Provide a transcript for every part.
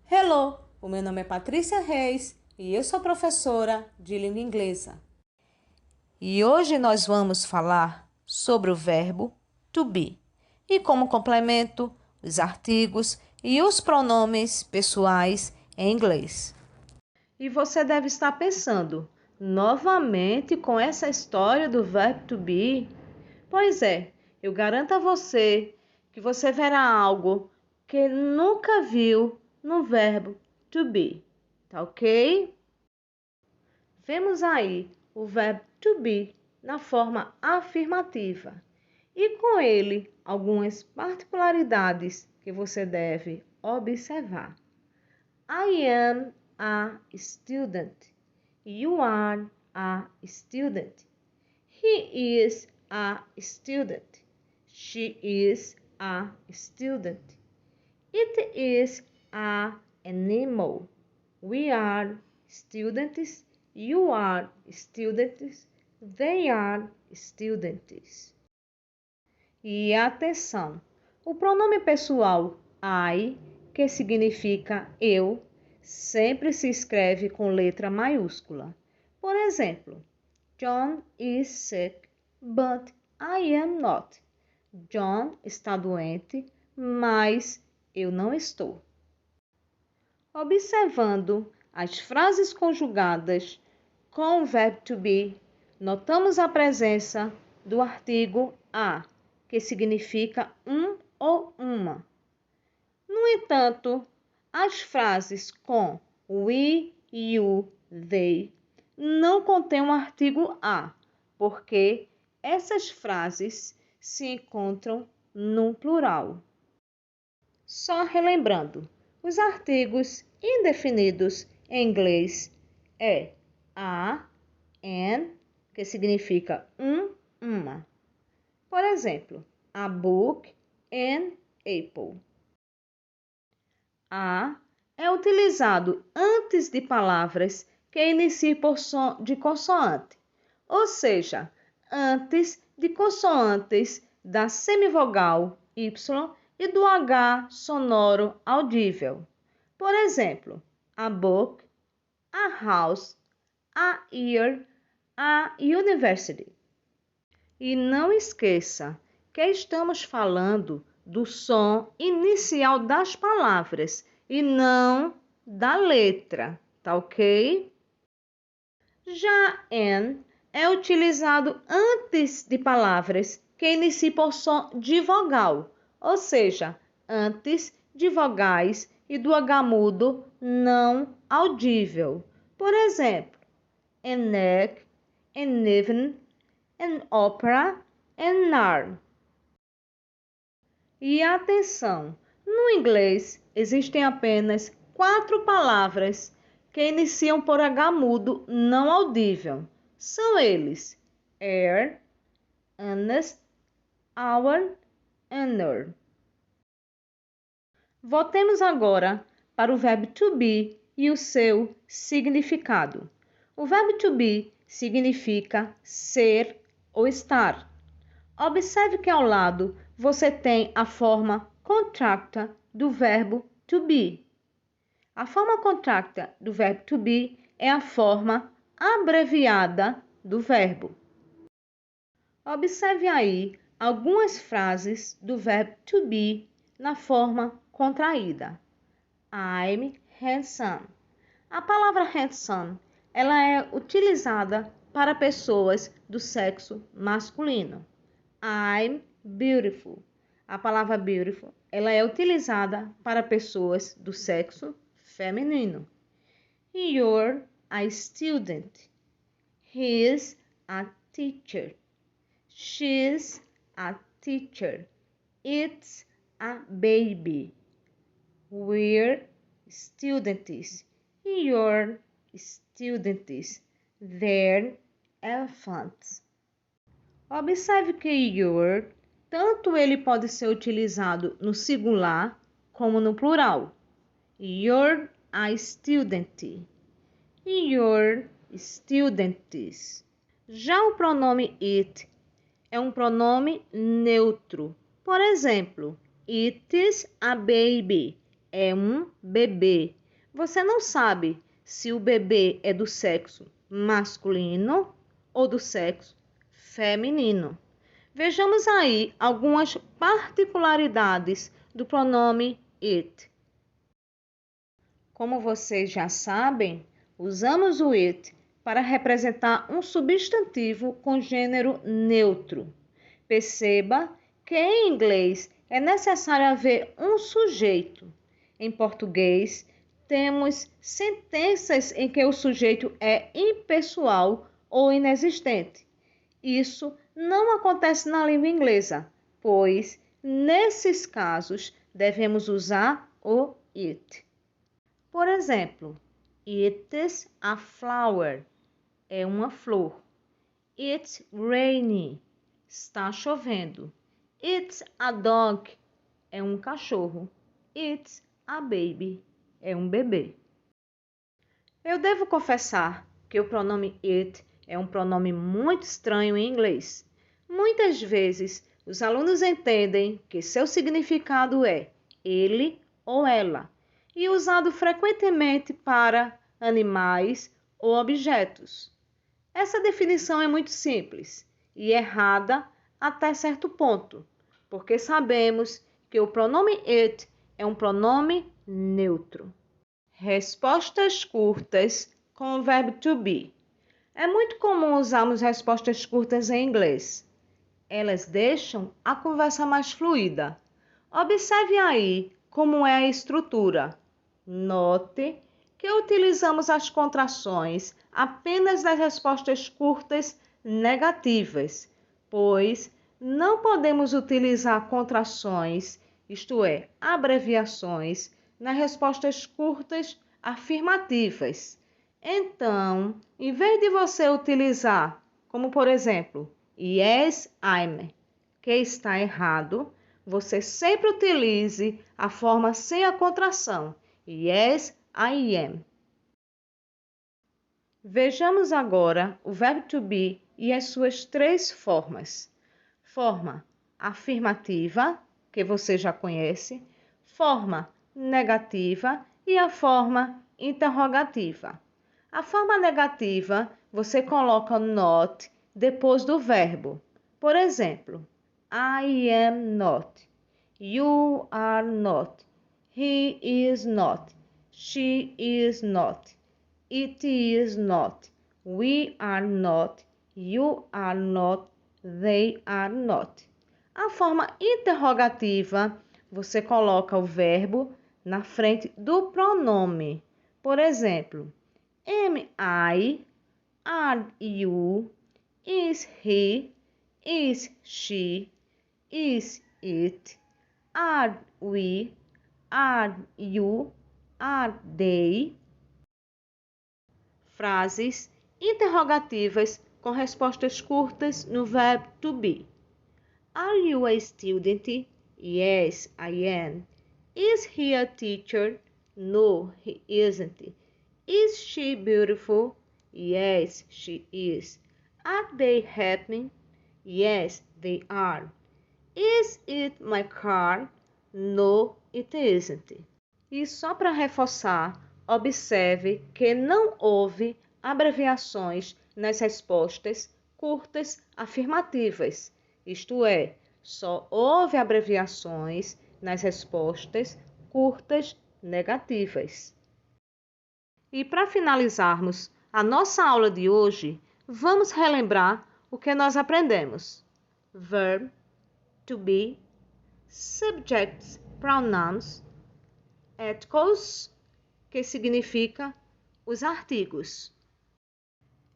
Hello, o meu nome é Patrícia Reis e eu sou professora de língua inglesa. E hoje nós vamos falar sobre o verbo to be e como complemento, os artigos e os pronomes pessoais em inglês. E você deve estar pensando, novamente com essa história do verbo to be? Pois é, eu garanto a você que você verá algo que nunca viu no verbo to be, tá ok? Vemos aí o verbo to be na forma afirmativa e com ele algumas particularidades que você deve observar. I am a student. You are a student. He is a student. She is a student. It is an animal. We are students. You are students. They are students. E atenção, o pronome pessoal I, que significa eu, sempre se escreve com letra maiúscula. Por exemplo, John is sick, but I am not. John está doente, mas eu não estou. Observando as frases conjugadas com o verbo to be, notamos a presença do artigo a, que significa um ou uma. No entanto, as frases com we, you, they não contêm um artigo a, porque essas frases se encontram no plural. Só relembrando, os artigos indefinidos em inglês é a, an, que significa uma. Por exemplo, a book, an apple. A é utilizado antes de palavras que iniciam por som de consoante, ou seja, antes de consoantes da semivogal y e do H sonoro audível. Por exemplo, a book, a house, a year, a university. E não esqueça que estamos falando do som inicial das palavras e não da letra, tá ok? Já an é utilizado antes de palavras que iniciam por som de vogal, ou seja, antes de vogais e do H mudo não audível. Por exemplo, an egg, an even, an opera, an arm. E atenção, no inglês existem apenas 4 palavras que iniciam por H mudo não audível. São eles: air, honest, hour, honor. Voltemos agora para o verbo to be e o seu significado. O verbo to be significa ser ou estar. Observe que ao lado você tem a forma contracta do verbo to be. A forma contracta do verbo to be é a forma abreviada do verbo. Observe aí algumas frases do verbo to be na forma contraída. I'm handsome. A palavra handsome, ela é utilizada para pessoas do sexo masculino. I'm beautiful. A palavra beautiful, ela é utilizada para pessoas do sexo feminino. You're a student. He's a teacher. She's a teacher. It's a baby. We're students. You're students. They're elephants. Observe que your, tanto ele pode ser utilizado no singular como no plural. You're a student. You're students. Já o pronome it é um pronome neutro. Por exemplo, it is a baby. É um bebê. você não sabe se o bebê é do sexo masculino ou do sexo feminino. Vejamos aí algumas particularidades do pronome it. Como vocês já sabem, usamos o it para representar um substantivo com gênero neutro. Perceba que em inglês é necessário haver um sujeito. Em português, temos sentenças em que o sujeito é impessoal ou inexistente. Isso não acontece na língua inglesa, pois, nesses casos, devemos usar o it. Por exemplo, it is a flower, é uma flor. It's rainy, está chovendo. It's a dog, é um cachorro. It's a baby, é um bebê. Eu devo confessar que o pronome it é um pronome muito estranho em inglês. Muitas vezes, os alunos entendem que seu significado é ele ou ela, e usado frequentemente para animais ou objetos. Essa definição é muito simples e errada até certo ponto, porque sabemos que o pronome it é um pronome neutro. Respostas curtas com o verbo to be. É muito comum usarmos respostas curtas em inglês. Elas deixam a conversa mais fluida. Observe aí como é a estrutura. Note que utilizamos as contrações apenas nas respostas curtas negativas, pois não podemos utilizar contrações, isto é, abreviações, nas respostas curtas afirmativas. Então, em vez de você utilizar, como por exemplo, yes, I'm, que está errado, você sempre utilize a forma sem a contração. Yes, I am. Vejamos agora o verbo to be e as suas três formas. Forma afirmativa, que você já conhece, forma negativa e a forma interrogativa. A forma negativa, você coloca not depois do verbo. Por exemplo, I am not, you are not, he is not, she is not, it is not, we are not, you are not, they are not. A forma interrogativa, você coloca o verbo na frente do pronome. Por exemplo, am I, are you, is he, is she, is it, are we, are you, are they? Frases interrogativas com respostas curtas no verbo to be. Are you a student? Yes, I am. Is he a teacher? No, he isn't. Is she beautiful? Yes, she is. Are they happy? Yes, they are. Is it my car? No, it isn't. E só para reforçar, observe que não houve abreviações nas respostas curtas afirmativas. Isto é, só houve abreviações nas respostas curtas negativas. E para finalizarmos a nossa aula de hoje, vamos relembrar o que nós aprendemos. Verb, to be, subjects, pronouns, articles, que significa os artigos.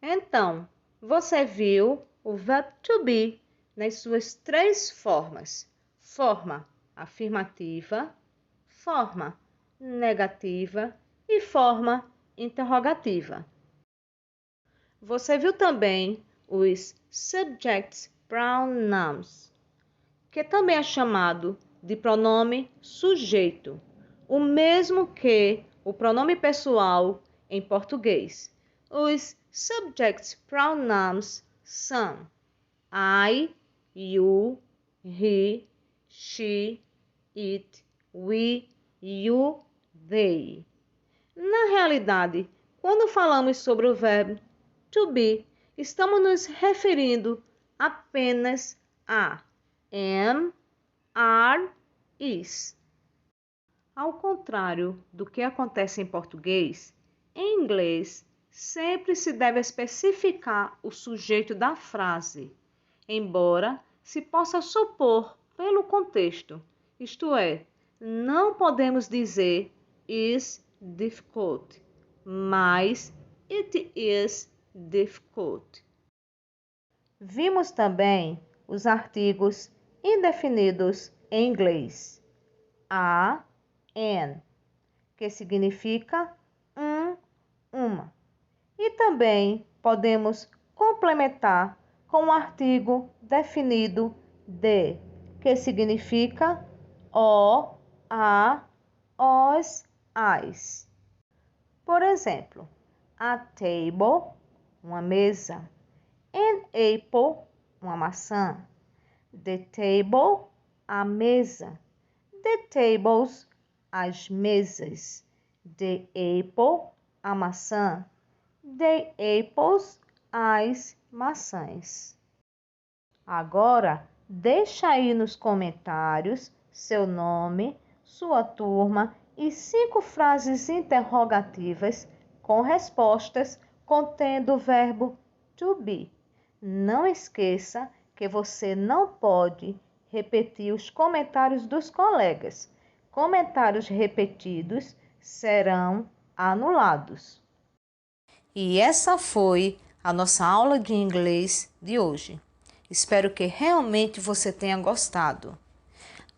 Então, você viu o verb to be nas suas três formas: forma afirmativa, forma negativa e forma interrogativa. Você viu também os subjects pronouns, que também é chamado de pronome sujeito, o mesmo que o pronome pessoal em português. Os subjects pronouns são I, you, he, she, it, we, you, they. Na realidade, quando falamos sobre o verbo to be, estamos nos referindo apenas a am, are, is. Ao contrário do que acontece em português, em inglês sempre se deve especificar o sujeito da frase, embora se possa supor pelo contexto, isto é, não podemos dizer is difficult, mas it is difficult. Vimos também os artigos indefinidos em inglês. A, an, que significa uma. E também podemos complementar com o artigo definido de, que significa o, a, os, as. Por exemplo, a table, uma mesa. An apple, uma maçã. The table, a mesa. The tables, as mesas. The apple, a maçã. The apples, as maçãs. Agora, deixa aí nos comentários seu nome, sua turma e 5 frases interrogativas com respostas contendo o verbo to be. Não esqueça que você não pode repetir os comentários dos colegas. Comentários repetidos serão anulados. E essa foi a nossa aula de inglês de hoje. Espero que realmente você tenha gostado.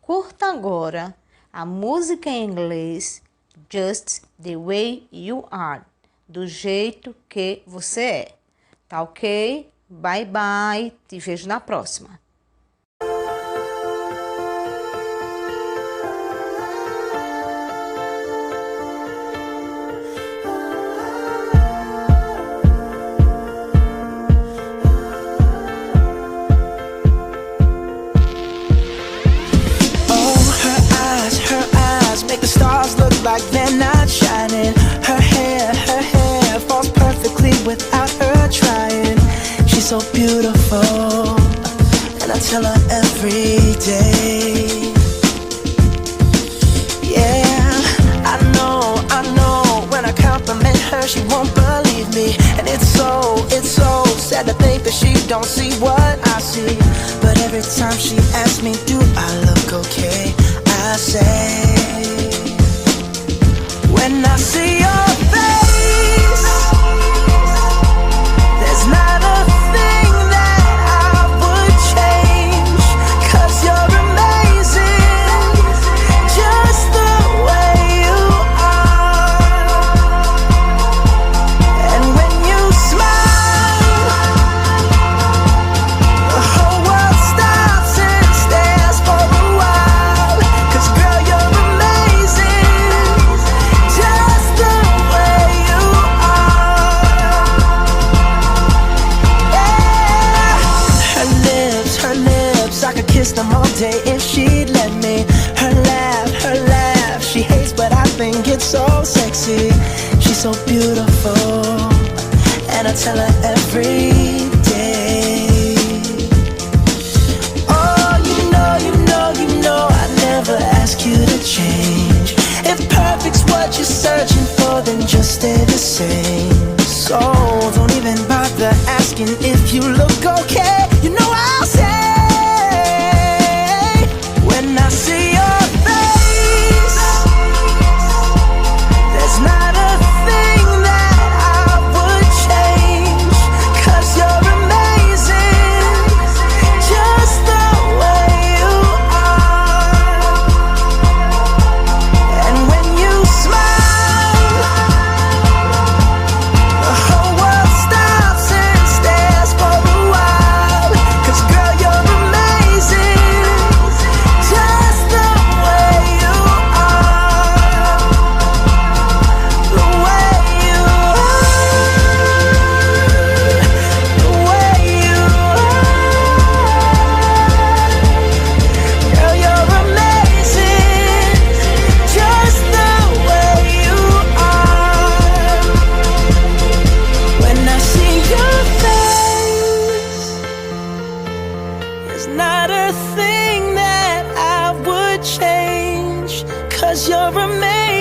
Curta agora a música em inglês Just the Way You Are, do jeito que você é. Tá ok? Bye bye, te vejo na próxima. Make the stars look like they're not shining. Her hair falls perfectly without her trying. She's so beautiful, and I tell her every day. Yeah, I know, when I compliment her, she won't believe me. And it's so sad to think that she don't see what I see. But every time she asks me, do I look okay? I say, when I see your face, there's not a thing that I would change, 'cause you're amazing, just the way you are. And when you smile, the whole world stops and stares for a while, 'cause girl, you're amazing, just the way you are. Yeah. Her lips, I could kiss them all day if she'd let me. Her laugh, she hates but I think it's so sexy. She's so beautiful, and I tell her every day. Oh, you know I never ask you to change. If perfect's what you're searching for, then just stay the same. So don't even bother asking if you look okay. You know I'll say, when I see your face, there's not a thing that I would change, 'cause you're amazing, just the way you are. And when you smile, the whole world stops and stares for a while,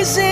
amazing.